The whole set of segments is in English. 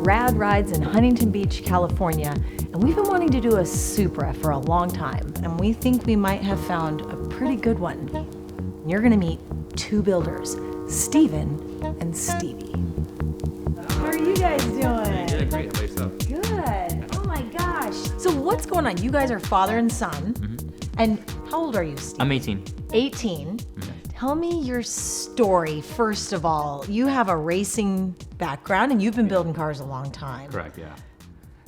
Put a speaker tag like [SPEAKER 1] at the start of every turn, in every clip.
[SPEAKER 1] Rad Rides in Huntington Beach, California, and we've been wanting to do a Supra for a long time, and we think we might have found a pretty good one. You're gonna meet two builders, Steven and Stevie. How are you guys doing?
[SPEAKER 2] Yeah, great. How about yourself?
[SPEAKER 1] Good. Oh my gosh. So what's going on? You guys are father and son, and how old are you, Steve?
[SPEAKER 3] I'm 18.
[SPEAKER 1] 18. Tell me your story, first of all. You have a racing background and you've been building cars a long time.
[SPEAKER 2] Correct, yeah.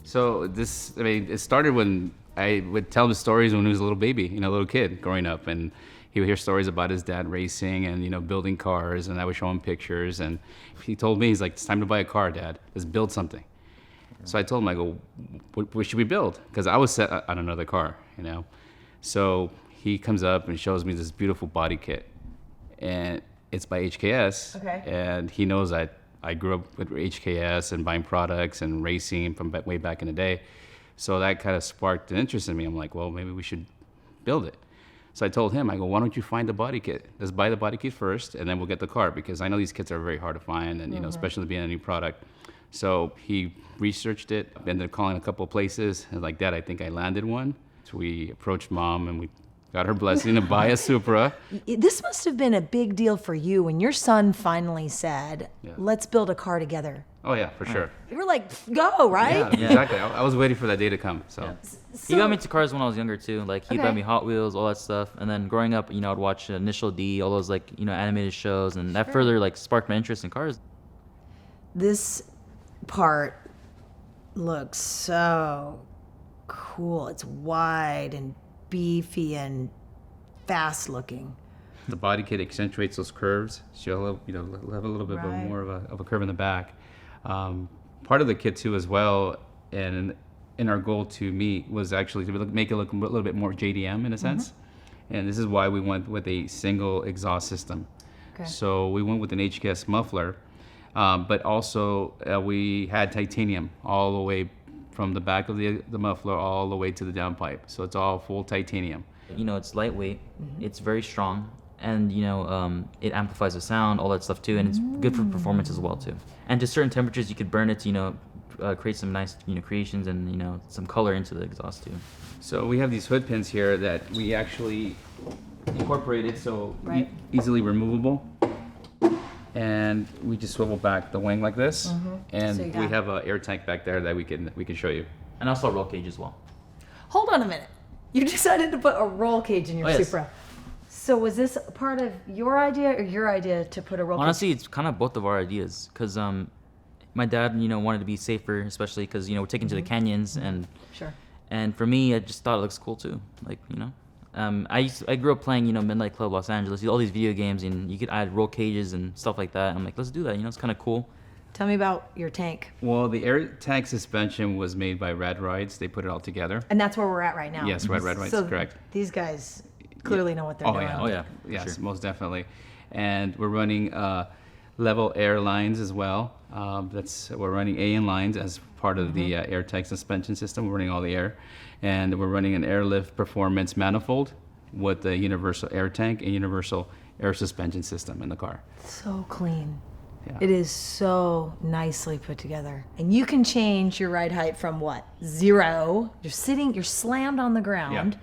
[SPEAKER 2] So it started when I would tell him stories when he was a little baby, a little kid growing up. And he would hear stories about his dad racing and, building cars. And I would show him pictures. And he told me, he's like, it's time to buy a car, Dad. Let's build something. So I told him, I go, what should we build? Because I was set on another car, So he comes up and shows me this beautiful body kit. And it's by HKS.
[SPEAKER 1] Okay.
[SPEAKER 2] And he knows I grew up with HKS and buying products and racing from way back in the day. So that kind of sparked an interest in me. I'm like, well, maybe we should build it. So I told him, I go, why don't you find the body kit? Let's buy the body kit first, and then we'll get the car, because I know these kits are very hard to find, and especially being a new product. So he researched it, ended up calling a couple of places, and like, Dad, I think I landed one. So we approached Mom, and we got her blessing to buy a Supra.
[SPEAKER 1] This must have been a big deal for you when your son finally said, let's build a car together.
[SPEAKER 2] Oh yeah, for sure.
[SPEAKER 1] You were like, go, right?
[SPEAKER 2] Yeah, exactly. I was waiting for that day to come. So.
[SPEAKER 3] Yeah.
[SPEAKER 1] So-
[SPEAKER 3] He got me into cars when I was younger too. Like he
[SPEAKER 1] Okay.
[SPEAKER 3] bought me Hot Wheels, all that stuff. And then growing up, I'd watch Initial D, all those animated shows, and that further sparked my interest in cars.
[SPEAKER 1] This part looks so cool. It's wide and beefy and fast looking.
[SPEAKER 2] The body kit accentuates those curves. So you'll have a little bit
[SPEAKER 1] Right.
[SPEAKER 2] more of a curve in the back. Part of the kit too as well, and in our goal to meet was actually to make it look a little bit more JDM in a sense. And this is why we went with a single exhaust system.
[SPEAKER 1] Okay.
[SPEAKER 2] So we went with an HKS muffler, but also we had titanium all the way from the back of the muffler all the way to the downpipe. So it's all full titanium.
[SPEAKER 3] It's lightweight, it's very strong, and it amplifies the sound, all that stuff too, and it's good for performance as well too. And to certain temperatures, you could burn it to create some nice creations and some color into the exhaust too.
[SPEAKER 2] So we have these hood pins here that we actually incorporated, so
[SPEAKER 1] Right.
[SPEAKER 2] easily removable. And we just swivel back the wing like this, and
[SPEAKER 1] So you
[SPEAKER 2] we
[SPEAKER 1] got-
[SPEAKER 2] have an air tank back there that we can show you.
[SPEAKER 3] And also a roll cage as well.
[SPEAKER 1] Hold on a minute. You decided to put a roll cage in your
[SPEAKER 3] Oh, yes.
[SPEAKER 1] Supra. So was this part of your idea or your idea to put a roll
[SPEAKER 3] Honestly, it's kind of both of our ideas, because my dad, wanted to be safer, especially because we're taking to the canyons, and
[SPEAKER 1] cage? Sure.
[SPEAKER 3] and for me, I just thought it looks cool too. I grew up playing Midnight Club Los Angeles, all these video games, and you could add roll cages and stuff like that. I'm like, let's do that. It's kind of cool.
[SPEAKER 1] Tell me about your tank.
[SPEAKER 2] Well, the air tank suspension was made by Rad Rides. They put it all together.
[SPEAKER 1] And that's where we're at right now.
[SPEAKER 2] Yes, Rad Rides,
[SPEAKER 1] So
[SPEAKER 2] correct.
[SPEAKER 1] these guys clearly know what they're doing.
[SPEAKER 3] Oh yeah.
[SPEAKER 2] Yes,
[SPEAKER 3] Sure.
[SPEAKER 2] most definitely. And we're running level air lines as well. We're running AN lines as part of the air tank suspension system. We're running all the air, and we're running an airlift performance manifold with the universal air tank and universal air suspension system in the car.
[SPEAKER 1] So clean.
[SPEAKER 2] Yeah.
[SPEAKER 1] It is so nicely put together. And you can change your ride height from what? 0. You're slammed on the ground.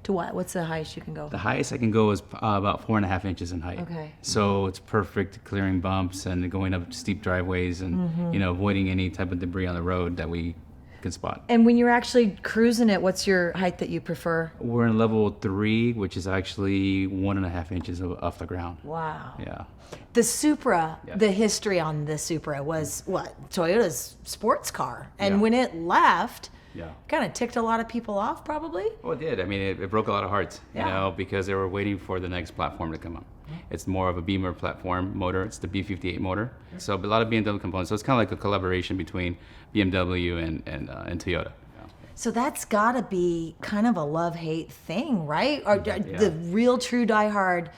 [SPEAKER 1] To what? What's the highest you can go?
[SPEAKER 2] The highest I can go is about 4.5 inches in height.
[SPEAKER 1] Okay.
[SPEAKER 2] So it's perfect clearing bumps and going up steep driveways and avoiding any type of debris on the road that we can spot.
[SPEAKER 1] And when you're actually cruising it, what's your height that you prefer?
[SPEAKER 2] We're in level 3, which is actually 1.5 inches off the ground.
[SPEAKER 1] Wow.
[SPEAKER 2] Yeah.
[SPEAKER 1] The Supra,
[SPEAKER 2] Yeah.
[SPEAKER 1] the history on the Supra was what? Toyota's sports car. And
[SPEAKER 2] Yeah.
[SPEAKER 1] when it left,
[SPEAKER 2] Yeah.
[SPEAKER 1] kind of ticked a lot of people off probably.
[SPEAKER 2] Well, it did. I mean, it broke a lot of hearts,
[SPEAKER 1] Yeah.
[SPEAKER 2] because they were waiting for the next platform to come up. It's more of a Beamer platform motor. It's the B58 motor. So a lot of BMW components. So it's kind of like a collaboration between BMW and Toyota.
[SPEAKER 1] So that's got to be kind of a love-hate thing, right? Or
[SPEAKER 2] Yeah.
[SPEAKER 1] the real true diehard,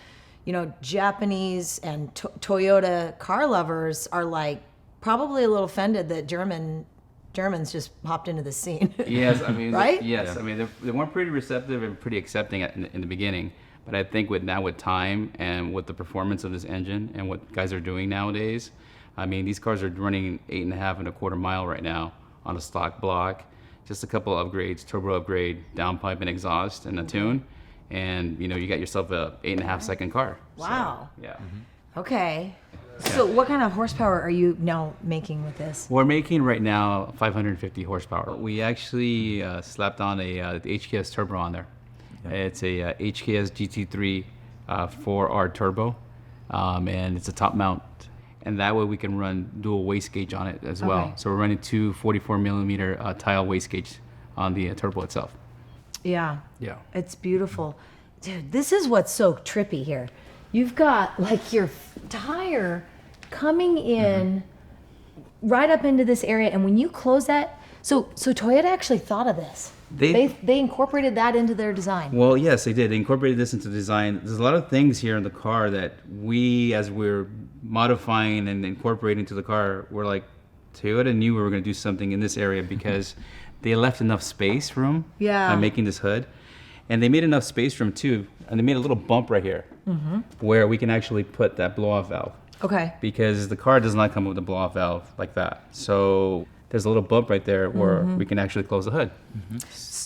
[SPEAKER 1] Japanese and Toyota car lovers are like probably a little offended that Germans just hopped into the scene.
[SPEAKER 2] Yes, I mean,
[SPEAKER 1] Right?
[SPEAKER 2] Yes, I mean they weren't pretty receptive and pretty accepting in the beginning, but I think with time and with the performance of this engine and what guys are doing nowadays, I mean, these cars are running 8.5 mile right now on a stock block. Just a couple of upgrades, turbo upgrade, downpipe and exhaust, and a tune, and you know you got yourself a 8.5 second car.
[SPEAKER 1] Wow.
[SPEAKER 2] So, yeah.
[SPEAKER 1] Okay. So what kind of horsepower are you now making with this?
[SPEAKER 2] We're making right now 550 horsepower. We actually slapped on the HKS turbo on there. It's a HKS GT3 4R turbo, and it's a top mount. And that way we can run dual wastegauge on it as well.
[SPEAKER 1] Okay.
[SPEAKER 2] So we're running two 44 millimeter tile wastegauge on the turbo itself.
[SPEAKER 1] Yeah.
[SPEAKER 2] Yeah.
[SPEAKER 1] It's beautiful. Dude, this is what's so trippy here. You've got like your tire coming in right up into this area, and when you close that, so Toyota actually thought of this. They incorporated that into their design.
[SPEAKER 2] Well, yes, they did. They incorporated this into design. There's a lot of things here in the car that we, as we're modifying and incorporating into the car, we're like, Toyota knew we were going to do something in this area because they left enough space room by making this hood. And they made enough space room too, and they made a little bump right here where we can actually put that blow-off valve.
[SPEAKER 1] Okay.
[SPEAKER 2] Because the car does not come with a blow-off valve like that. So there's a little bump right there where we can actually close the hood.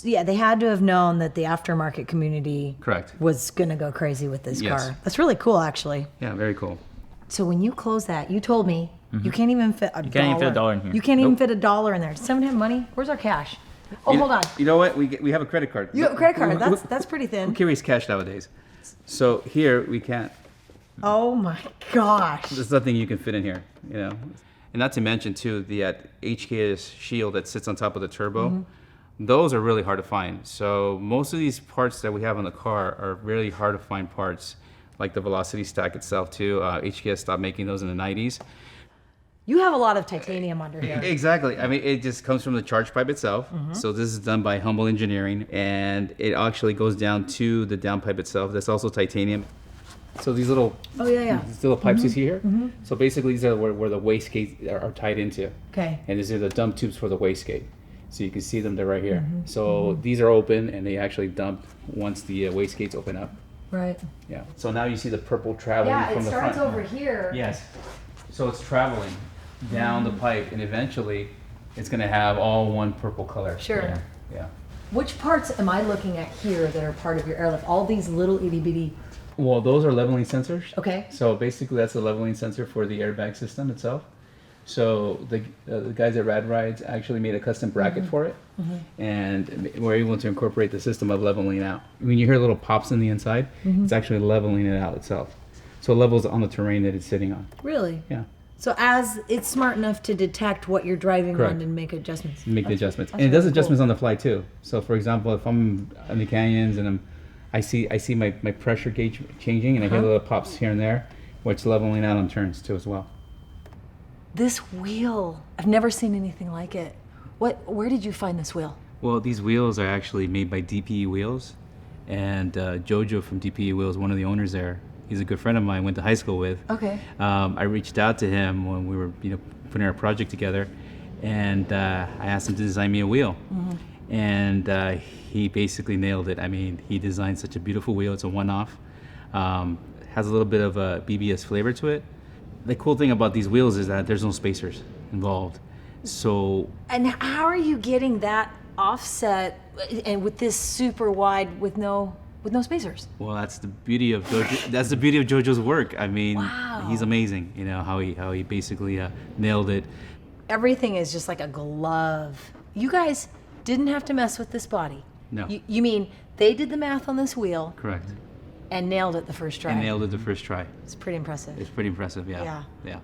[SPEAKER 1] Yeah, they had to have known that the aftermarket community
[SPEAKER 2] Correct.
[SPEAKER 1] was going to go crazy with this
[SPEAKER 2] Yes.
[SPEAKER 1] car. That's really cool, actually.
[SPEAKER 2] Yeah, very cool.
[SPEAKER 1] So when you close that, you told me you can't even fit a dollar.
[SPEAKER 3] You can't even fit a dollar in here.
[SPEAKER 1] You can't even fit a dollar in there. Does someone have money? Where's our cash? Oh,
[SPEAKER 2] You-
[SPEAKER 1] hold on.
[SPEAKER 2] You know what? We have a credit card.
[SPEAKER 1] You have a credit card.
[SPEAKER 2] Who-
[SPEAKER 1] That's pretty
[SPEAKER 2] Who
[SPEAKER 1] thin.
[SPEAKER 2] carries cash nowadays? So here we can't.
[SPEAKER 1] Oh my gosh.
[SPEAKER 2] There's nothing you can fit in here, you know. And not to mention too, the HKS shield that sits on top of the turbo, those are really hard to find. So most of these parts that we have on the car are really hard to find parts, like the velocity stack itself too. HKS stopped making those in the 90s.
[SPEAKER 1] You have a lot of titanium under here.
[SPEAKER 2] Exactly. I mean, it just comes from the charge pipe itself. So this is done by Humble Engineering, and it actually goes down to the downpipe itself. That's also titanium. So these little
[SPEAKER 1] Oh, yeah.
[SPEAKER 2] these little pipes you see here. So basically, these are where the wastegates are tied into,
[SPEAKER 1] Okay.
[SPEAKER 2] and these are the dump tubes for the wastegate. So you can see them. They're right here. So these are open, and they actually dump once the wastegates open up.
[SPEAKER 1] Right.
[SPEAKER 2] Yeah. So now you see the purple traveling
[SPEAKER 1] Yeah,
[SPEAKER 2] from
[SPEAKER 1] it
[SPEAKER 2] the
[SPEAKER 1] starts
[SPEAKER 2] front.
[SPEAKER 1] over here.
[SPEAKER 2] Yes. So it's traveling down the pipe, and eventually it's going to have all one purple color.
[SPEAKER 1] Sure.
[SPEAKER 2] Yeah.
[SPEAKER 1] Which parts am I looking at here that are part of your airlift? All these little itty bitty.
[SPEAKER 2] Well, those are leveling sensors.
[SPEAKER 1] Okay.
[SPEAKER 2] So basically, that's a leveling sensor for the airbag system itself. So the guys at Rad Rides actually made a custom bracket for it, and we're able to incorporate the system of leveling out. When you hear little pops in the inside, it's actually leveling it out itself. So it levels on the terrain that it's sitting on.
[SPEAKER 1] Really?
[SPEAKER 2] Yeah.
[SPEAKER 1] So as it's smart enough to detect what you're driving
[SPEAKER 2] Correct.
[SPEAKER 1] on and make adjustments.
[SPEAKER 2] Make the adjustments,
[SPEAKER 1] that's
[SPEAKER 2] and it does
[SPEAKER 1] really
[SPEAKER 2] adjustments
[SPEAKER 1] cool.
[SPEAKER 2] on the fly too. So for example, if I'm in the canyons and I see my pressure gauge changing, and I hear little pops here and there, which leveling out on turns too as well.
[SPEAKER 1] This wheel, I've never seen anything like it. Where did you find this wheel?
[SPEAKER 2] Well, these wheels are actually made by DPE Wheels, and Jojo from DPE Wheels, one of the owners there, he's a good friend of mine, went to high school with.
[SPEAKER 1] Okay.
[SPEAKER 2] I reached out to him when we were, putting our project together, and I asked him to design me a wheel, and he basically nailed it. I mean, he designed such a beautiful wheel. It's a one-off, has a little bit of a BBS flavor to it. The cool thing about these wheels is that there's no spacers involved, so
[SPEAKER 1] And how are you getting that offset and with this super wide with no spacers?
[SPEAKER 2] well, that's the beauty of Jojo. That's the beauty of Jojo's work. I mean,
[SPEAKER 1] Wow.
[SPEAKER 2] he's amazing. You know how he basically nailed it.
[SPEAKER 1] Everything is just like a glove. You guys didn't have to mess with this body.
[SPEAKER 2] No.
[SPEAKER 1] You mean they did the math on this wheel
[SPEAKER 2] Correct.
[SPEAKER 1] and nailed it the first try?
[SPEAKER 2] And nailed it the first try.
[SPEAKER 1] It's pretty impressive.
[SPEAKER 2] It's pretty impressive. Yeah.
[SPEAKER 1] Yeah.
[SPEAKER 2] Yeah.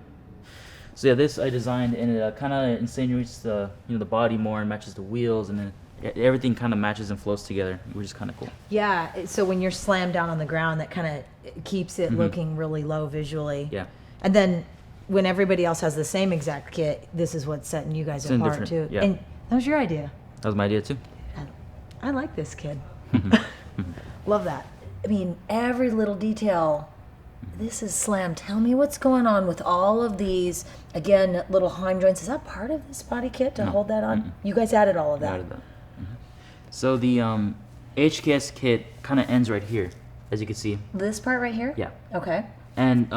[SPEAKER 3] So yeah, this I designed, and it kind of insinuates the the body more and matches the wheels, and then everything kind of matches and flows together, which is kind of cool.
[SPEAKER 1] Yeah, so when you're slammed down on the ground, that kind of keeps it looking really low visually.
[SPEAKER 3] Yeah.
[SPEAKER 1] And then when everybody else has the same exact kit, this is what's setting you guys
[SPEAKER 3] It's
[SPEAKER 1] apart too.
[SPEAKER 3] different, yeah.
[SPEAKER 1] And that was your idea.
[SPEAKER 3] That was my idea too.
[SPEAKER 1] I like this kid. Love that. I mean, every little detail. This is slam. Tell me what's going on with all of these, again, little Heim joints. Is that part of this body kit to hold that on? You guys added all of that.
[SPEAKER 3] Added that. So the HKS kit kind of ends right here, as you can see.
[SPEAKER 1] This part right here?
[SPEAKER 3] Yeah.
[SPEAKER 1] Okay.
[SPEAKER 3] And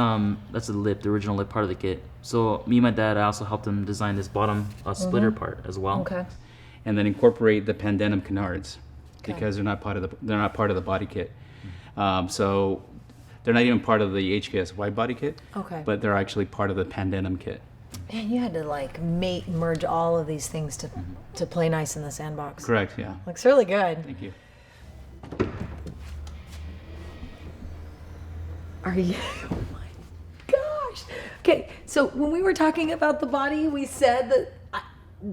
[SPEAKER 3] that's the lip, the original lip part of the kit. So me and my dad, I also helped him design this bottom splitter part as well.
[SPEAKER 1] Okay.
[SPEAKER 2] And then incorporate the Pandemum canards
[SPEAKER 1] Okay.
[SPEAKER 2] because they're not part of the body kit. So they're not even part of the HKS wide body kit.
[SPEAKER 1] Okay.
[SPEAKER 2] But they're actually part of the Pandemum kit.
[SPEAKER 1] Man, you had to like merge all of these things to play nice in the sandbox.
[SPEAKER 2] Correct. Yeah.
[SPEAKER 1] Looks really good.
[SPEAKER 2] Thank you.
[SPEAKER 1] Are you? Oh my gosh. Okay, so when we were talking about the body, we said that.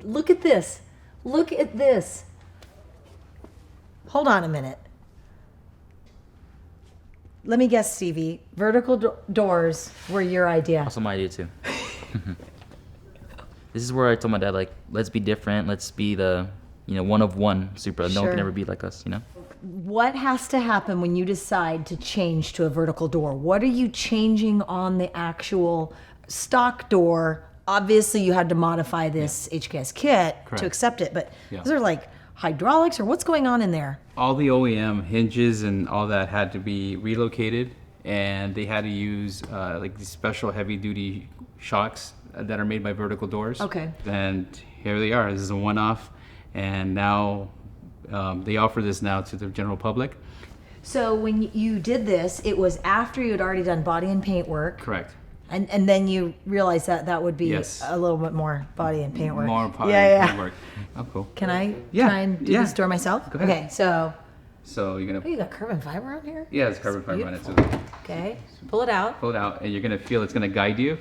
[SPEAKER 1] Look at this. Look at this. Hold on a minute. Let me guess, Stevie. Vertical doors were your idea.
[SPEAKER 3] Also my idea too. This is where I told my dad, like, let's be different. Let's be the, one of one Supra. No one
[SPEAKER 1] Sure.
[SPEAKER 3] can ever be like us,
[SPEAKER 1] What has to happen when you decide to change to a vertical door? What are you changing on the actual stock door? Obviously, you had to modify this HKS kit
[SPEAKER 2] Correct.
[SPEAKER 1] to accept it, but
[SPEAKER 2] Yeah.
[SPEAKER 1] is there like hydraulics or what's going on in there?
[SPEAKER 2] All the OEM hinges and all that had to be relocated, and they had to use like these special heavy duty shocks that are made by Vertical Doors.
[SPEAKER 1] Okay.
[SPEAKER 2] And here they are. This is a one-off, and now they offer this now to the general public.
[SPEAKER 1] So when you did this, it was after you had already done body and paint work,
[SPEAKER 2] Correct.
[SPEAKER 1] and then you realized that would be
[SPEAKER 2] Yes.
[SPEAKER 1] a little bit more body and paint work.
[SPEAKER 2] More power
[SPEAKER 1] Yeah.
[SPEAKER 2] work. Oh, cool.
[SPEAKER 1] Can I
[SPEAKER 2] Yeah,
[SPEAKER 1] try and do
[SPEAKER 2] yeah.
[SPEAKER 1] this door myself?
[SPEAKER 2] Go ahead.
[SPEAKER 1] Okay, so
[SPEAKER 2] So you're
[SPEAKER 1] oh,
[SPEAKER 2] gonna
[SPEAKER 1] you got carbon fiber on here?
[SPEAKER 2] it's carbon fiber on it. So
[SPEAKER 1] Okay, pull it out.
[SPEAKER 2] pull it out, and you're gonna feel it's gonna guide you,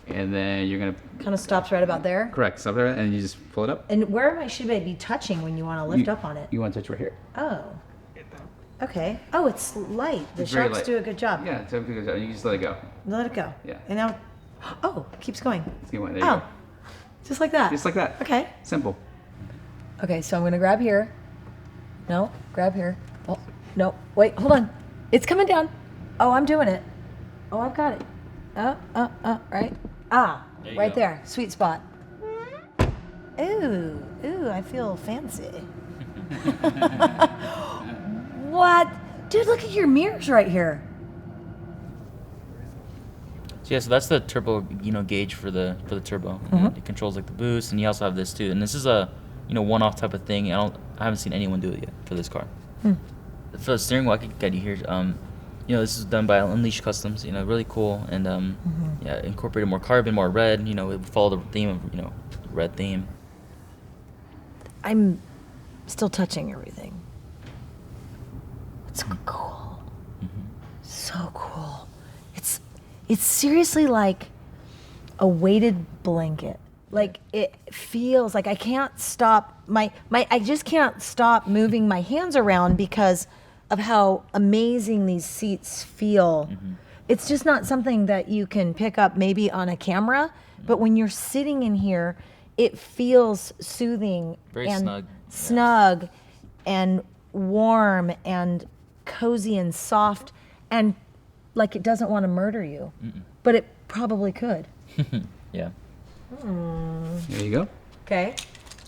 [SPEAKER 2] and then you're gonna
[SPEAKER 1] Kind of stops right about there.
[SPEAKER 2] correct stop there, and you just pull it up.
[SPEAKER 1] And where should I be touching when you want to lift
[SPEAKER 2] You-
[SPEAKER 1] up on it?
[SPEAKER 2] You want to touch right here.
[SPEAKER 1] Oh. Okay. Oh, it's light. The
[SPEAKER 2] It's very
[SPEAKER 1] shocks
[SPEAKER 2] light.
[SPEAKER 1] do a good job.
[SPEAKER 2] Yeah, it's a good job. You just let it go.
[SPEAKER 1] Let it go.
[SPEAKER 2] Yeah.
[SPEAKER 1] And now, oh, it keeps going.
[SPEAKER 2] Let's get one. There you
[SPEAKER 1] Oh,
[SPEAKER 2] go.
[SPEAKER 1] just like that.
[SPEAKER 2] Just like that.
[SPEAKER 1] Okay.
[SPEAKER 2] Simple.
[SPEAKER 1] Okay, so I'm gonna grab here. No, grab here. Oh, no, wait, hold on. It's coming down. Oh, I'm doing it. Oh, I've got it. Right. Ah,
[SPEAKER 3] There you
[SPEAKER 1] right
[SPEAKER 3] go.
[SPEAKER 1] there. Sweet spot. Ooh, I feel fancy. What? Dude, look at your mirrors right here.
[SPEAKER 3] So yeah, so that's the turbo, gauge for the turbo. It controls like the boost, and you also have this too. And this is a, one-off type of thing. I haven't seen anyone do it yet for this car. For the steering wheel, I could get you here. This is done by Unleashed Customs. Really cool, and yeah, incorporated more carbon, more red. It would follow the theme of red theme.
[SPEAKER 1] I'm still touching everything. It's cool. So cool. It's seriously like a weighted blanket. Like it feels like I can't stop I just can't stop moving my hands around because of how amazing these seats feel. It's just not something that you can pick up maybe on a camera, but when you're sitting in here, it feels soothing
[SPEAKER 3] Very
[SPEAKER 1] and
[SPEAKER 3] snug.
[SPEAKER 1] snug and warm and cozy and soft and like it doesn't want to murder you. But it probably could.
[SPEAKER 3] Yeah.
[SPEAKER 2] There you go.
[SPEAKER 1] Okay.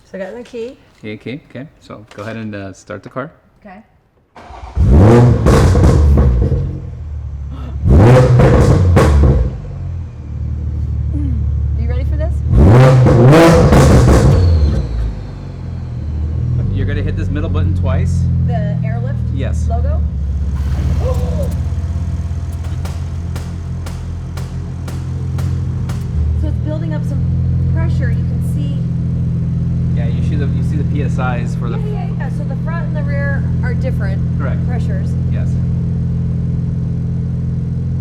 [SPEAKER 1] So I got the key.
[SPEAKER 2] Okay. So go ahead and start the car.
[SPEAKER 1] Okay. You ready for this?
[SPEAKER 2] You're gonna hit this middle button twice.
[SPEAKER 1] The airlift
[SPEAKER 2] Yes.
[SPEAKER 1] logo? So it's building up some pressure. You can see.
[SPEAKER 2] Yeah, you see the PSIs for the.
[SPEAKER 1] Yeah. So the front and the rear are different
[SPEAKER 2] Correct.
[SPEAKER 1] pressures.
[SPEAKER 2] Yes.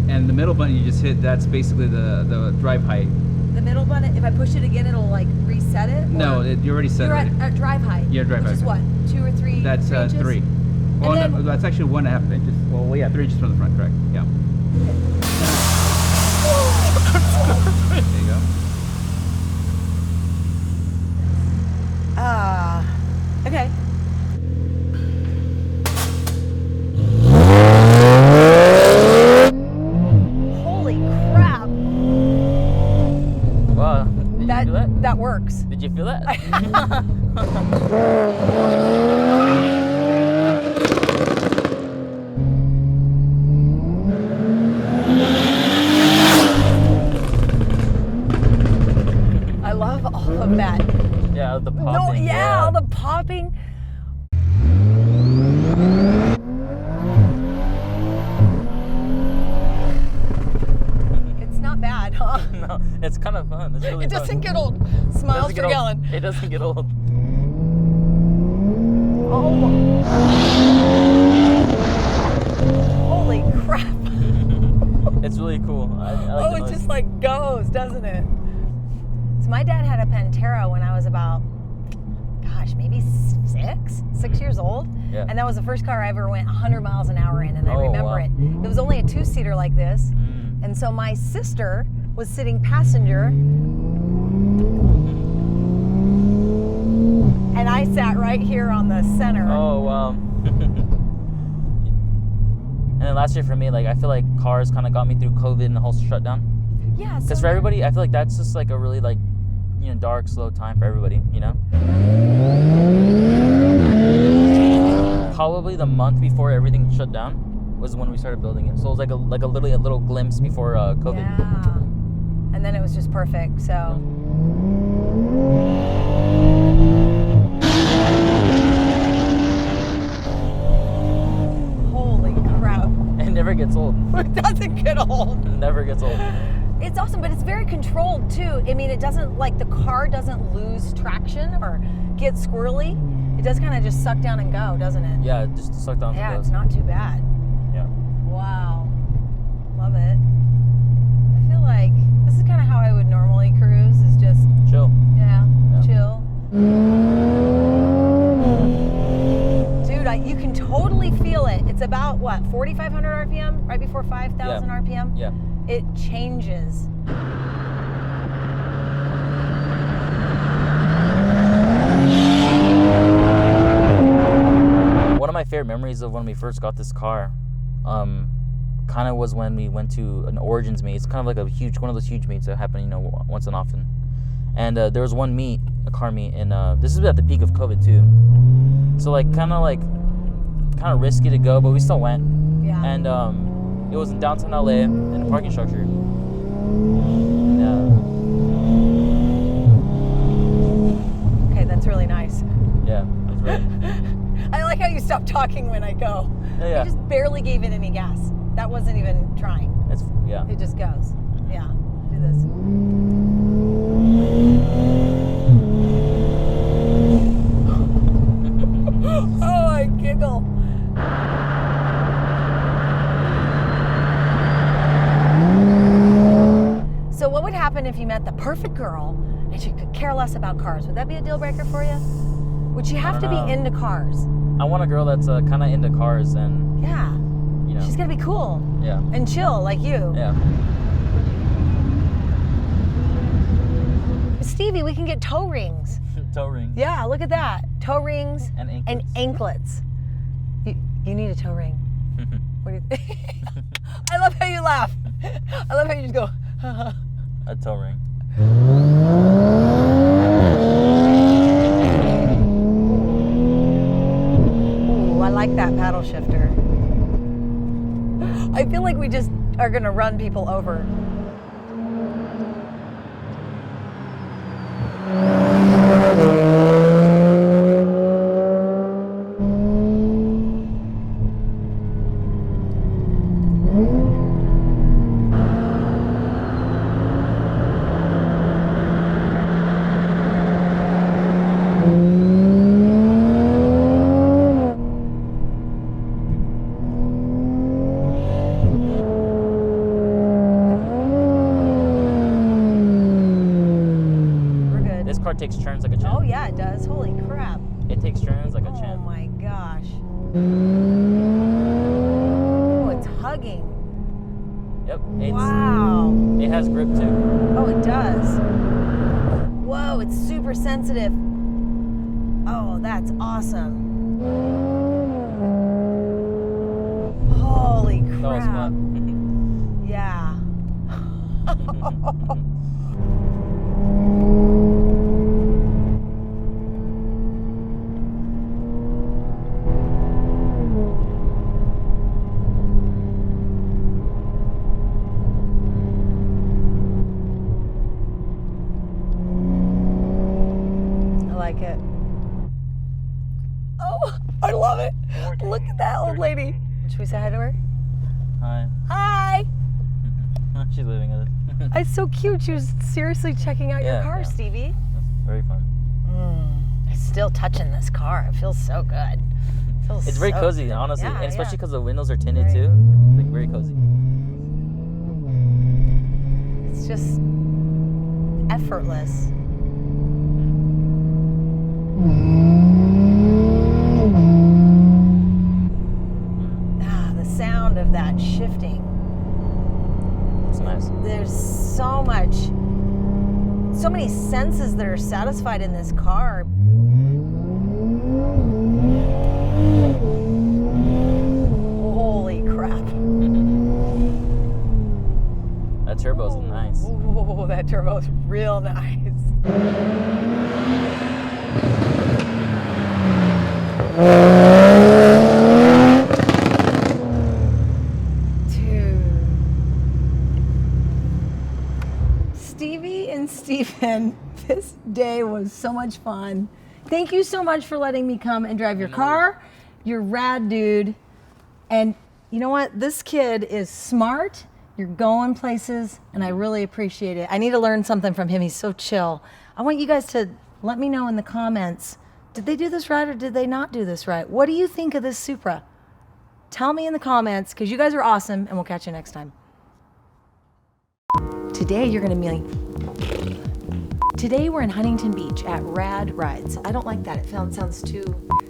[SPEAKER 2] And the middle button you just hit, that's basically the drive height.
[SPEAKER 1] The middle button, if I push it again, it'll like reset it?
[SPEAKER 2] No,
[SPEAKER 1] or-
[SPEAKER 2] you already set
[SPEAKER 1] You're
[SPEAKER 2] it.
[SPEAKER 1] at drive height.
[SPEAKER 2] Yeah, drive
[SPEAKER 1] which is
[SPEAKER 2] height.
[SPEAKER 1] what? 2 or 3?
[SPEAKER 2] That's
[SPEAKER 1] 3 inches?
[SPEAKER 2] 3. Well,
[SPEAKER 1] then-
[SPEAKER 2] no, that's actually 1.5 inches. Well, yeah, 3 inches from the front, correct? Yeah. There you go.
[SPEAKER 1] Okay. Holy crap.
[SPEAKER 3] Wow. Did you feel that?
[SPEAKER 1] That works.
[SPEAKER 3] Did you feel that? It's kind of fun. It's really
[SPEAKER 1] It
[SPEAKER 3] fun.
[SPEAKER 1] doesn't get old. Smiles per gallon.
[SPEAKER 3] It doesn't get old.
[SPEAKER 1] Oh. Holy crap.
[SPEAKER 3] It's really cool. I like
[SPEAKER 1] Oh,
[SPEAKER 3] the
[SPEAKER 1] it
[SPEAKER 3] noise.
[SPEAKER 1] just like goes, doesn't it? So my dad had a Pantera when I was about, gosh, maybe 6 years old.
[SPEAKER 3] Yeah.
[SPEAKER 1] And that was the first car I ever went 100 miles an hour in, and I
[SPEAKER 3] Oh,
[SPEAKER 1] remember
[SPEAKER 3] wow.
[SPEAKER 1] it. It was only a 2-seater like this.
[SPEAKER 3] Mm.
[SPEAKER 1] And so my sister was sitting passenger, and I sat right here on the center.
[SPEAKER 3] Oh, wow. And then last year for me, like, I feel like cars kind of got me through COVID and the whole shutdown.
[SPEAKER 1] Yeah.
[SPEAKER 3] Because for everybody, I feel like that's just like a really like, dark, slow time for everybody, Probably the month before everything shut down was when we started building it. So it was like literally a little glimpse before COVID.
[SPEAKER 1] Yeah. And then it was just perfect. So. Holy crap.
[SPEAKER 3] It never gets old.
[SPEAKER 1] It doesn't get old.
[SPEAKER 3] It never gets old.
[SPEAKER 1] It's awesome, but it's very controlled too. I mean, it doesn't, like, the car doesn't lose traction or get squirrely. It does kind of just suck down and go, doesn't it?
[SPEAKER 3] Yeah, just suck down.
[SPEAKER 1] Yeah,
[SPEAKER 3] the
[SPEAKER 1] it's not too bad.
[SPEAKER 3] Yeah.
[SPEAKER 1] Wow. Love it. I feel like this is kind of how I would normally cruise, is just,
[SPEAKER 3] Chill.
[SPEAKER 1] yeah,
[SPEAKER 3] Yeah.
[SPEAKER 1] chill. Dude, you can totally feel it. It's about, what, 4,500 RPM? Right before 5,000
[SPEAKER 3] Yeah.
[SPEAKER 1] RPM?
[SPEAKER 3] Yeah.
[SPEAKER 1] It changes.
[SPEAKER 3] One of my favorite memories of when we first got this car, kind of was when we went to an Origins meet. It's kind of like one of those huge meets that happen, once and often. And there was one meet, a car meet, and this is at the peak of COVID too. So kind of risky to go, but we still went.
[SPEAKER 1] Yeah.
[SPEAKER 3] And it was in downtown LA in a parking structure. And,
[SPEAKER 1] Okay, that's really nice.
[SPEAKER 3] yeah, it was great.
[SPEAKER 1] I like how you stop talking when I go.
[SPEAKER 3] Yeah.
[SPEAKER 1] I just barely gave it any gas. That wasn't even trying.
[SPEAKER 3] Yeah.
[SPEAKER 1] It just goes. Yeah. Do this. Oh, I giggle. So what would happen if you met the perfect girl and she could care less about cars? Would that be a deal breaker for you? Would she have to
[SPEAKER 3] don't know.
[SPEAKER 1] be into cars?
[SPEAKER 3] I want a girl that's kind of into cars and,
[SPEAKER 1] Yeah. She's gonna be cool
[SPEAKER 3] yeah.
[SPEAKER 1] and chill like you.
[SPEAKER 3] Yeah.
[SPEAKER 1] Stevie, we can get toe rings.
[SPEAKER 3] Toe ring.
[SPEAKER 1] Yeah, look at that. Toe rings
[SPEAKER 3] And anklets.
[SPEAKER 1] and anklets. You need a toe ring. What do you think? I love how you laugh. I love how you just go,
[SPEAKER 3] A toe ring.
[SPEAKER 1] Ooh, I like that paddle shifter. I feel like we just are gonna run people over. We're good.
[SPEAKER 3] This car takes turns like a champ.
[SPEAKER 1] Oh yeah, it does. Holy crap.
[SPEAKER 3] It takes turns like a
[SPEAKER 1] Oh
[SPEAKER 3] champ.
[SPEAKER 1] my gosh. Oh, it's hugging.
[SPEAKER 3] Yep.
[SPEAKER 1] Wow.
[SPEAKER 3] It has grip too.
[SPEAKER 1] Oh, it does. Whoa, it's super sensitive. Oh, that's awesome. Holy crap.
[SPEAKER 3] That was fun.
[SPEAKER 1] Yeah. I like it. Oh, I love it. Look at that old lady. Should we say hi to her?
[SPEAKER 3] Hi.
[SPEAKER 1] Hi.
[SPEAKER 3] She's leaving us.
[SPEAKER 1] It's so cute. She was seriously checking out your
[SPEAKER 3] Yeah,
[SPEAKER 1] car,
[SPEAKER 3] yeah.
[SPEAKER 1] Stevie.
[SPEAKER 3] That's very fun.
[SPEAKER 1] It's still touching this car. It feels so good.
[SPEAKER 3] It's very cozy, honestly,
[SPEAKER 1] Yeah,
[SPEAKER 3] and especially
[SPEAKER 1] yeah.
[SPEAKER 3] because the windows are tinted
[SPEAKER 1] Right.
[SPEAKER 3] too. It's like very cozy.
[SPEAKER 1] It's just effortless. The sound of that shifting.
[SPEAKER 3] It's nice.
[SPEAKER 1] There's so many senses that are satisfied in this car. Holy crap.
[SPEAKER 3] That turbo's nice.
[SPEAKER 1] Oh, that turbo's real nice. Dude. Stevie and Stephen, this day was so much fun. Thank you so much for letting me come and drive your car. You're rad, dude. And you know what? This kid is smart. You're going places, and I really appreciate it. I need to learn something from him. He's so chill. I want you guys to let me know in the comments, did they do this right or did they not do this right? What do you think of this Supra? Tell me in the comments, because you guys are awesome, and we'll catch you next time. Today you're gonna meet. Today we're in Huntington Beach at Rad Rides. I don't like that. It sounds too.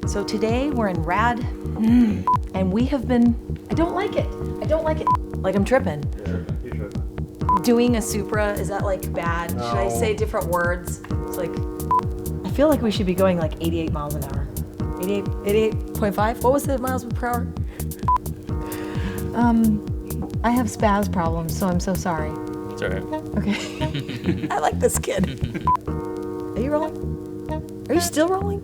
[SPEAKER 1] So today we're in Rad, and we have been. I don't like it. I don't like it. Like I'm tripping.
[SPEAKER 4] You're tripping.
[SPEAKER 1] Doing a Supra, is that like bad? Should I say different words? It's like, I feel like we should be going like 88 miles an hour. 88.5? What was the miles per hour? I have spaz problems, so I'm so sorry.
[SPEAKER 3] It's alright.
[SPEAKER 1] Okay. I like this kid. Are you rolling? Are you still rolling?